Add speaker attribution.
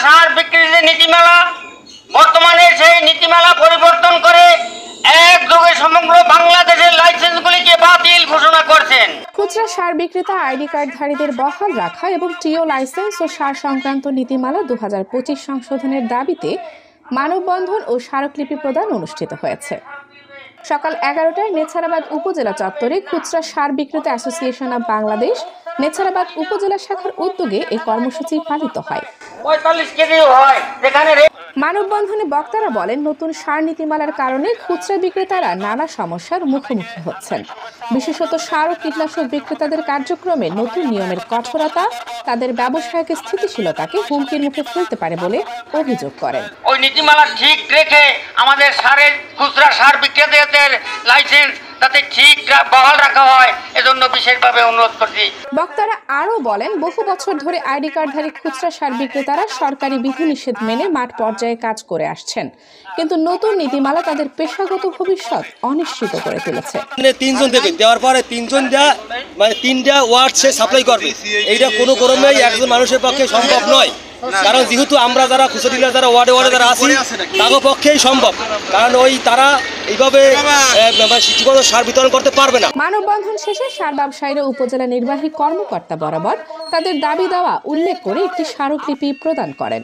Speaker 1: সার বিক্রির যে নীতিমালা, বর্তমানে সেই নীতিমালা পরিবর্তন করে একযোগে সমগ্র বাংলাদেশের লাইসেন্সগুলিকে বাতিল ঘোষণা করছেন।
Speaker 2: খুচরা সার বিক্রেতা আইডি কার্ডধারীদের বহাল রাখা এবং টিও লাইসেন্স ও সার সংক্রান্ত নীতিমালা 2025 সংশোধনের দাবিতে মানববন্ধন ও স্মারকলিপি প্রদান অনুষ্ঠিত হয়েছে। সকাল 11টায় নেছারাবাদ উপজেলা চত্বরে খুচরা সার বিক্রেতা অ্যাসোসিয়েশন অব বাংলাদেশ নেছারাবাদ উপজেলা শাখার উদ্যোগে এই কর্মসূচি পালিত হয়।
Speaker 1: 45 কেজি হয়।
Speaker 2: মানববন্ধনে বক্তারা বলেন, নতুন সার নীতিমালার কারণে খুচরা বিক্রেতারা নানা সমস্যার মুখোমুখি হচ্ছেন। বিশেষত সার ও কীটনাশক বিক্রেতাদের কার্যক্রমে নতুন নিয়মের কঠোরতা তাদের ব্যবসায়িক স্থিতিশীলতাকে হুমকির মুখে ফেলতে পারে বলে অভিযোগ করেন।
Speaker 1: ওই নীতিমালা ঠিক রেখে আমাদের সারের খুচরা সার বিক্রেতাদের লাইসেন্স তাতে ঠিক বহাল রাখা হয়, এজন্য বিশেষভাবে অনুরোধ করছি।
Speaker 2: বক্তারা আরও বলেন, বহু বছর ধরে আইডি কার্ডধারী খুচরা সার বিক্রেতারা সরকারি বিধিনিষেধ মেনে মাঠ পর্যায়ে কাজ করে আসছেন, কিন্তু নতুন নীতিমালা তাদের পেশাগত ভবিষ্যৎ অনিশ্চিত করে তুলেছে।
Speaker 3: 3 জন দেবে, দেওয়ার পরে 3 জন মানে 3টা ওয়ার্ড সে সাপ্লাই করবে, এইটা কোনো ক্রমেই একজন মানুষের পক্ষে সম্ভব নয়। কারণ যেহেতু আমরা যারা খুচরা ডিলার যারা ওয়ার্ডে যারা আছি তাদের পক্ষেই সম্ভব, কারণ ওই তারা এইভাবে ঠিকমতো সার বিতরণ করতে পারবে না।
Speaker 2: মানববন্ধন শেষে সার ব্যবসায়ীরা উপজেলা নির্বাহী কর্মকর্তা বরাবর তাদের দাবি দেওয়া উল্লেখ করে একটি স্মারকলিপি প্রদান করেন।